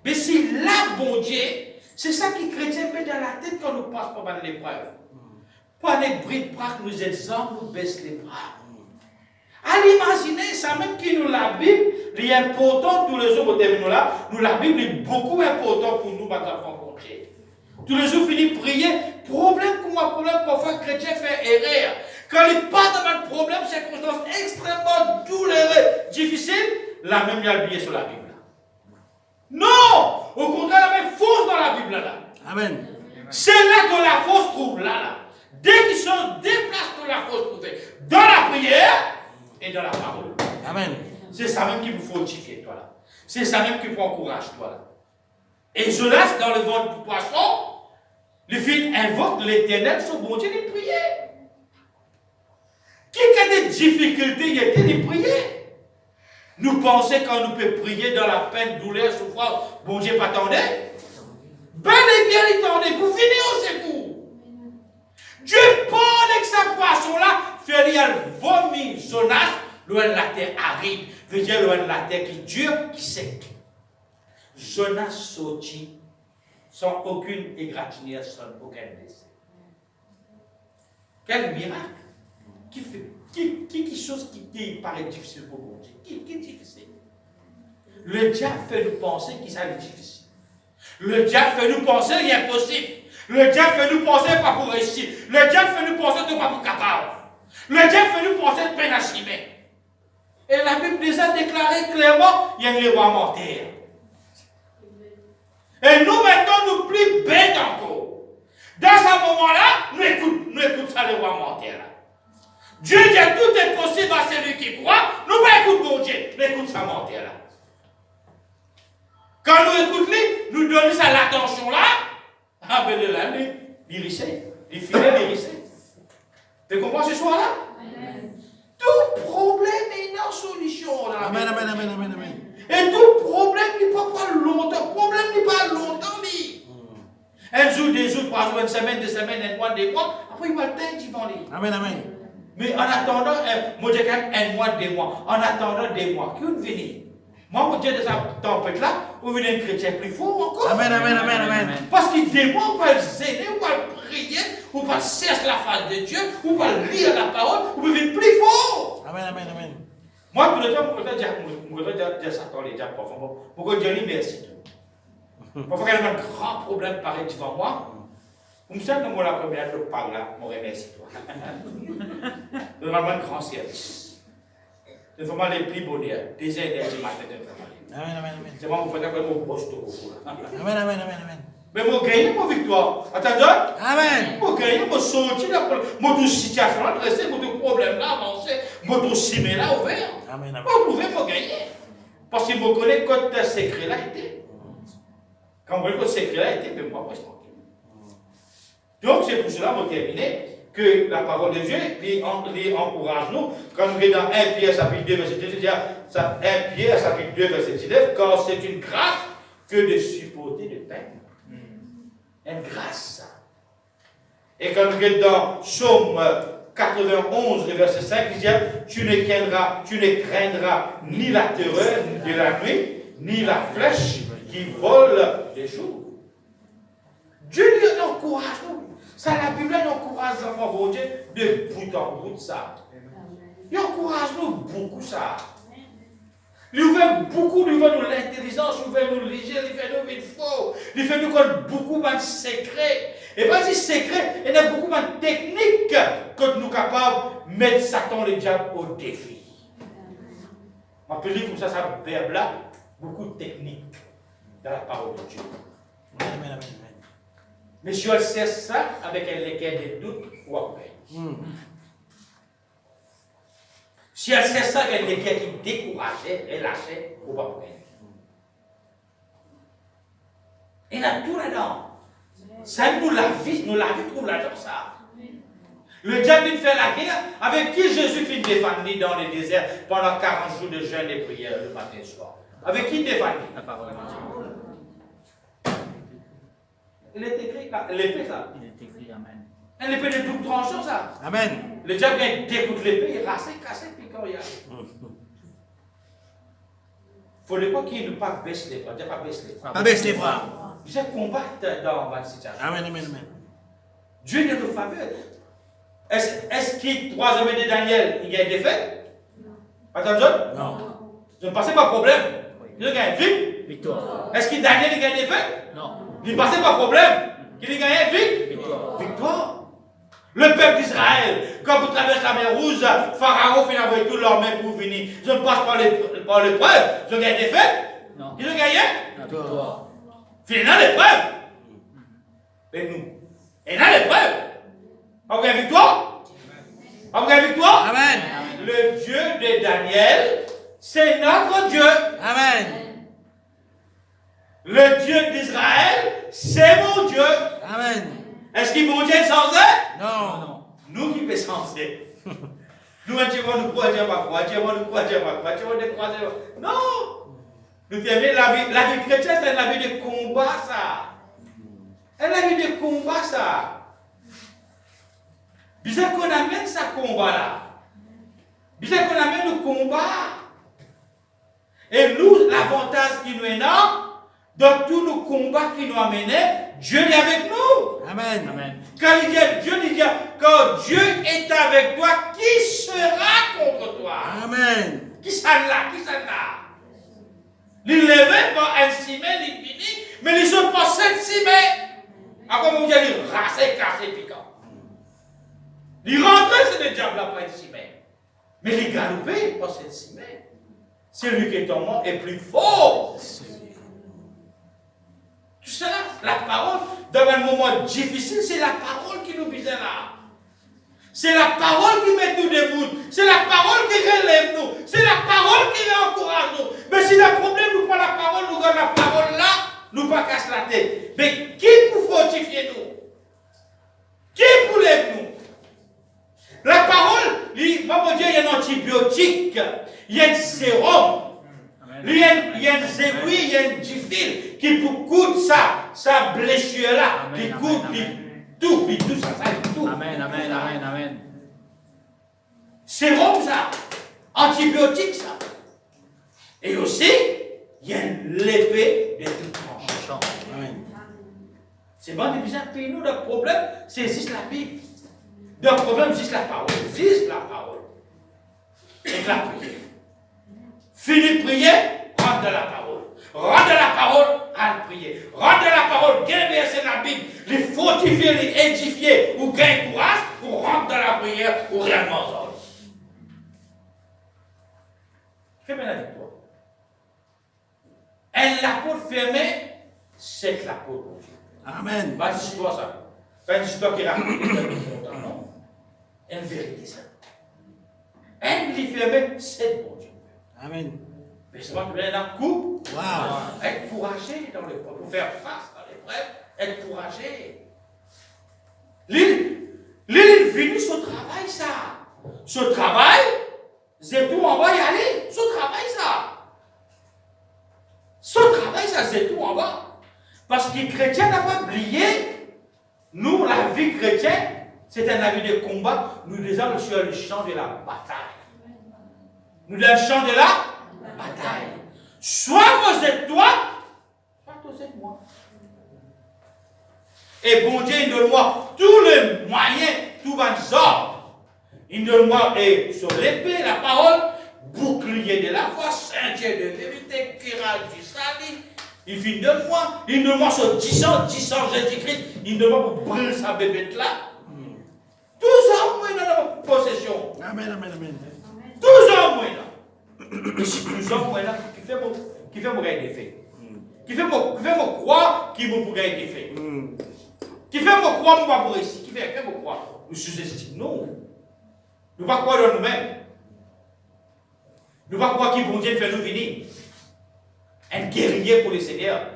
Mais si là, bon Dieu, c'est ça qui chrétien met dans la tête quand nous passons par l'épreuve. Pas les bris de bras que nous exemples, nous baissons les bras. Allez imaginer ça même qui nous la Bible, il est important tous les jours au terme là, nous la Bible est beaucoup important pour nous, par exemple, en Dieu. Tous les jours, finit prier. Problème comme un problème, parfois, chrétien fait erreur. Quand il part dans un problème, circonstance extrêmement douloureuse, difficile, la même il y a le billet sur la Bible. Non! Au contraire, la même force dans la Bible là. Amen. C'est là que la force trouve là. Dès qu'ils sont déplacés que la force trouve dans la prière et dans la parole. Amen. C'est ça même qui vous fortifie, toi là. C'est ça même qui vous encourage, toi là. Et Jonas, dans le ventre du poisson, le fils invoque l'Éternel, son bon Dieu, de prier. Qui a des difficultés, il était de prier. Nous pensons quand nous pouvons prier dans la peine, douleur, souffrance, bon Dieu pas tendait. Bel et bien il tendait pour finir au secours. Dieu parle avec sa poisson là, fait il vomit Jonas, loin de la terre aride, veut dire loin de la terre qui dure, qui sec. Jonas sortit sans aucune égratignure, sans aucun blessé. Quel miracle! Qui fait qui chose qui paraît difficile pour vous? Qui est difficile? Le diable fait nous penser qu'il est difficile. Le diable fait nous penser qu'il est impossible. Le diable fait nous penser pas pour réussir. Le diable fait nous penser que pas pour capable. Le diable fait nous penser de peine à chimer. Et la Bible déjà déclaré clairement, il y a les rois mortels. Et nous maintenant, nous plus bêtes encore. Dans ce moment-là, nous écoutons ça les rois mortels. Dieu dit tout est possible à celui qui croit. Nous pas écoutons mon Dieu, nous écoutons ça mortel. Quand nous écoutons, nous donnons ça l'attention là. Ah ben là, il risait. Il filait, il risait. Tu comprends ce soir-là? Tout problème est une solution. Là. Amen, amen, amen, amen, amen. Et tout problème n'est pas longtemps. Problème n'est pas longtemps, mais. Un jour, 2 jours, 3 jours, une semaine, 2 semaines, un mois, 2 mois. Après, il va le temps d'y vendre. Amen, amen. Mais en attendant, moi j'ai quand même 1 mois, 2 mois. En attendant 2 mois, qui vous venez? Moi, mon Dieu, de cette tempête-là, vous venez un chrétien plus fort encore. Amen, amen, amen, amen. Parce qu'il démon, on va le zéler, on va le prier, on va chercher la face de Dieu, on va lire la parole, on va venir plus fort. Amen, amen, amen. Moi, tout le temps, je vais dire ça dans les diables profonds. Pourquoi Dieu lui merci tout. Parfois, quand il y a un grand problème pareil devant moi, vous me savez que moi, la première fois que je parle là, je remercie toi. C'est vraiment un grand service. C'est vraiment les plus bonheurs. Des énergies matin de vraiment. Amen, amen, amen. C'est moi qui fais comme mon broche de coco là. Amen, amen, amen, amen. Mais moi, gagner mon victoire. Attendez. Amen. Moi, gagner, moi, sortir là, moi, toute situation là, dresser, moi, tout problème là, avancer, moi, tout cimer là, ouvert. Amen, amen. Moi, vous pouvez me gagner. Parce qu'il me connaît quand le secret là était. Quand vous voyez que le secret là était, mais moi, je suis tranquille. Donc, c'est pour cela, pour terminer, que la parole de Dieu les encourage nous. Quand nous regardons dans 1 Pierre chapitre 2, verset 19, 1 Pierre chapitre 2, verset 19, car c'est une grâce que de supporter de peine. Une grâce, ça. Et quand nous regardons dans Psaume 91, verset 5, il dit, tu ne craindras ni la terreur de la nuit, ni la flèche qui vole des jours. Dieu nous encourage, nous. Ça, la Bible nous encourage les enfants de Dieu de bout en bout de ça. Il encourage nous beaucoup ça. Il ouvre beaucoup, il ouvre nous l'intelligence, il ouvre nous léger, il fait nous vite faux, il fait nous connaître beaucoup de secrets. Et pas si secrets, il y a beaucoup de techniques que nous sommes capables de mettre Satan le diable au défi. On peut lire comme ça verbe-là, beaucoup de techniques dans la parole de Dieu. Amen, amen, amen. Mais je sais ça avec un lesquels des doutes ou après. Si elle sait ça avec lesquels qui décourageait, relâchait ou pas après. Il y a tout là-dedans. Ça nous la vie trouve là-dedans ça. Le diable il fait la guerre avec qui Jésus fit défendre dans le désert pendant 40 jours de jeûne et prière le matin et le soir. Avec qui il défend? La parole de Dieu. Il est écrit là, l'épée ça. Il est écrit, amen. Elle épée de double tranchant ça. Amen. Le diable vient découte l'épée, il rase, casse, puis quand il y a. Il ne faudrait pas qu'il ne pas baisse les bras. Pas baisse les bras. Pas baisse les bras. Il sait combattre dans ma situation. Amen, amen, amen. Dieu est de faveur. Est-ce qu'il, 3 hommes de Daniel, il y a une défaite? Attends, Non. je ne passais pas problème. Il y a une Victoire. Est-ce que Daniel, il y a une défaite? Non. Il ne passait pas problème. Il y a une Victoire. victoire. Le peuple d'Israël, quand vous traversez la mer Rouge, Pharaon fait envoyer tous leurs mains pour venir. Je ne passe par l'épreuve. Je gagne des fêtes. Non. Qui le gagne? La victoire. Finalement, l'épreuve. Et nous. Et là, l'épreuve. Vous avez victoire? Vous avez victoire? Amen. Le Dieu de Daniel, c'est notre Dieu. Amen. Le Dieu d'Israël, c'est mon Dieu. Amen. Est-ce qu'il est mon Dieu sans eux? Non. Non. Nous qui sommes censés. Nous, Dieu va nous croire, Dieu va croire, Dieu va nous croire, Dieu va croire, Dieu va nous croire. Non! Nous aimons la vie chrétienne, c'est la vie de combat, ça. C'est la vie de combat, ça. Bizarre qu'on amène ce combat-là. Bizarre qu'on amène le combat. Et nous, l'avantage qui nous est là, dans tous nos combats qui nous amènent, Dieu est avec nous. Amen. Amen. Quand il dit, Dieu dit, quand Dieu est avec toi, qui sera contre toi? Amen. Qui s'en là? Qui s'en là? Il levait par un ciment, il finit, mais ils sont pas 7 cimets. À quoi on dit, il rassait, cassé, piquant. Il rentrait, c'est le diable là, par un ciment. Mais il galopait par 7 cimets. Celui qui est en moi est plus fort. Tout ça, la parole, dans un moment difficile, c'est la parole qui nous vise là. C'est la parole qui met nous debout. C'est la parole qui relève nous. C'est la parole qui encourage nous. Mais si le problème, nous prenons la parole, nous donnons la parole là, nous pas casse la tête. Mais qui pour fortifier nous? Qui pour lève nous? La parole, mon Dieu, il y a un antibiotique, il y a un sérum. Il y a un zébri, il y a un diffil qui pour coudre sa blessure-là, qui coudre, tout ça, tout. Amen, amen, amen, amen. Sérum, ça. Antibiotique, ça. Et aussi, il y a l'épée de tout tranchant. Amen. C'est bon, les bizarres pays, nous, le problème, c'est juste la Bible. Le problème, c'est juste la parole. Juste la parole. Et la prière. Fini de prier, rentre dans la parole. Rentre dans la parole, rentre prier. Rentre dans la parole, gagne verset la Bible, les fortifier, les édifier, ou gagne courage, ou rentre dans la prière, ou rien manger. Fais bien avec toi. Un l'apôtre fermé, c'est l'apôtre pour Dieu. Amen. Pas une histoire, ça. Pas une histoire qui raconte longtemps, non. Une vérité, ça. Un qui fermé, c'est bon Dieu. Amen. Mais c'est pas que vous un coup. Wow. Être courageux dans l'épreuve, pour faire face à l'épreuve, être courageux. L'île est venu ce travail, ça. Ce travail, c'est tout en bas y aller. Ce travail, ça. Ce travail, ça, c'est tout en bas. Parce que les chrétiens n'ont pas oublié, nous, la vie chrétienne, c'est un avis de combat. Nous sommes sur le champ de la bataille. Nous sommes le champ de la bataille. Soit vous êtes toi, soit vous êtes moi. Et bon Dieu, il donne-moi tous les moyens, tous les ordres. Il donne-moi sur l'épée, la parole, bouclier de la foi, ceinture de vérité, cuirasse du salut. Il finit de moi, il donne-moi sur 10 ans Jésus-Christ, il donne-moi pour brûler sa bébête là. Tout ça, moi, il dans ma possession. Amen, amen, amen. Tout ça, moi, là. Et si tout ça, moi, là, qui fait mon gain d'effet. Qui fait mon croix, qui me pour gain d'effet. Qui fait mon croix, moi, pas pour ici. Qui fait mon croix. Nous sous-estimons. Non. Nous ne pas croire dans nous-mêmes. Nous ne pas croire qu'il bon Dieu fait nous venir. Un guerrier pour le Seigneur.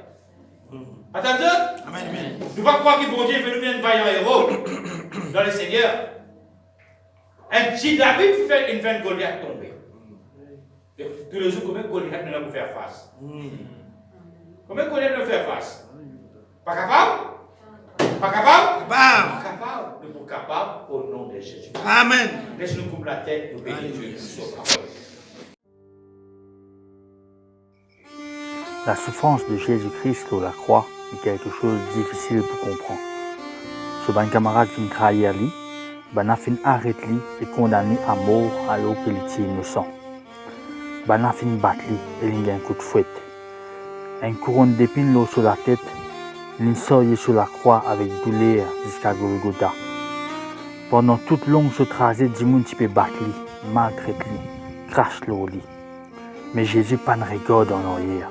Attendez. Amen, amen. Nous ne pas croire qu'il bon Dieu fait nous venir un vaillant héros dans le Seigneur. Un petit David fait une vaine Goliath tomber. Tous les jours, combien Goliath nous allons faire face? Combien Goliath nous faire face? Pas capable? Pas capable? Pas capable. Nous sommes capables au nom de Jésus. Amen. Laisse-nous couper la tête, nous bénir Dieu. La souffrance de Jésus-Christ sur la croix est quelque chose de difficile pour comprendre. Ce ban camarade qui me trahit à lui, ben a fin arrête lui et condamné à mort alors qu'il était innocent. Ben a fin battre lui et il a un coup de fouette. Un couronne d'épines l'eau sur la tête, il sortit sur la croix avec douleur jusqu'à Golgotha. Pendant toute longue ce trajet, Dimon tu peux battre lui, maltraite lui, crache l'eau lui. Mais Jésus pas ne regarde en arrière.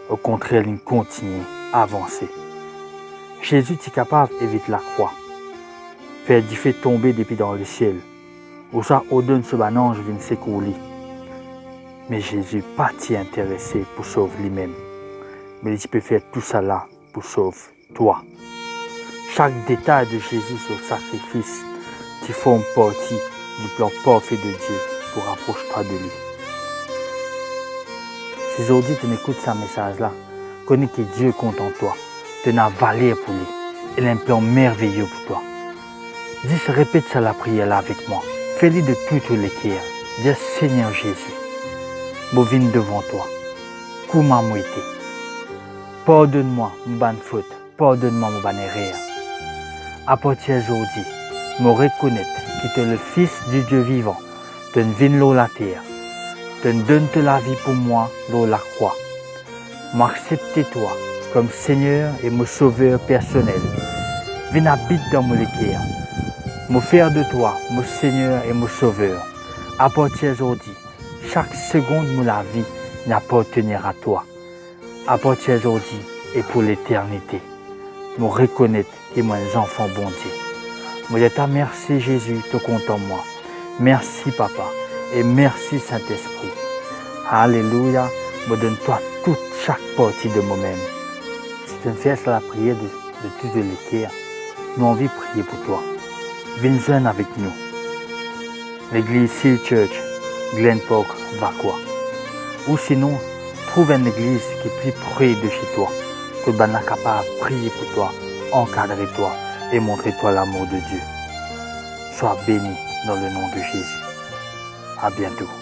Au contraire, il continue à avancer. Jésus est capable d'éviter la croix, faire du feu tomber depuis dans le ciel, ou ça ordonne ce ange vient secourir. Mais Jésus pas t'y intéressé pour sauver lui-même. Mais il peut faire tout ça là pour sauver toi. Chaque détail de Jésus sur le sacrifice, tu formes partie du plan parfait de Dieu pour rapprocher-toi de lui. Si aujourd'hui tu écoutes ce message-là, connais que Dieu compte en toi, tu n'as valeur pour lui. Il a un plan merveilleux pour toi. Dis, répète ça la prière là avec moi. Fais-le de tout le cœur. Dis, Seigneur Jésus, je viens devant toi. Comment moi été? Pardonne-moi mon bonne faute. Pardonne-moi mon bonne erreur. À partir d'aujourd'hui, je reconnais que tu es le Fils du Dieu vivant. Tu viens sur la terre. Tu donnes la vie pour moi sur la croix. M'accepter toi comme Seigneur et mon Sauveur personnel. Viens habiter dans mon cœur. Me faire de toi mon Seigneur et mon Sauveur. À partir d'aujourd'hui, chaque seconde de la vie n'appartiendra à toi. À partir d'aujourd'hui et pour l'éternité, je reconnais que moi un enfant bon Dieu. Je te remercie Jésus, tu comptes en moi. Merci Papa et merci Saint-Esprit. Alléluia, je donne toi toute chaque partie de moi-même. Si tu me fais la prière de tout le cœur, nous avons envie de prier pour toi. Viens avec nous. L'église Seal Church, Glen Park, Vacois. Ou sinon, trouve une église qui est plus près de chez toi, que tu es capable de prier pour toi, encadrer toi et montrer toi l'amour de Dieu. Sois béni dans le nom de Jésus. À bientôt.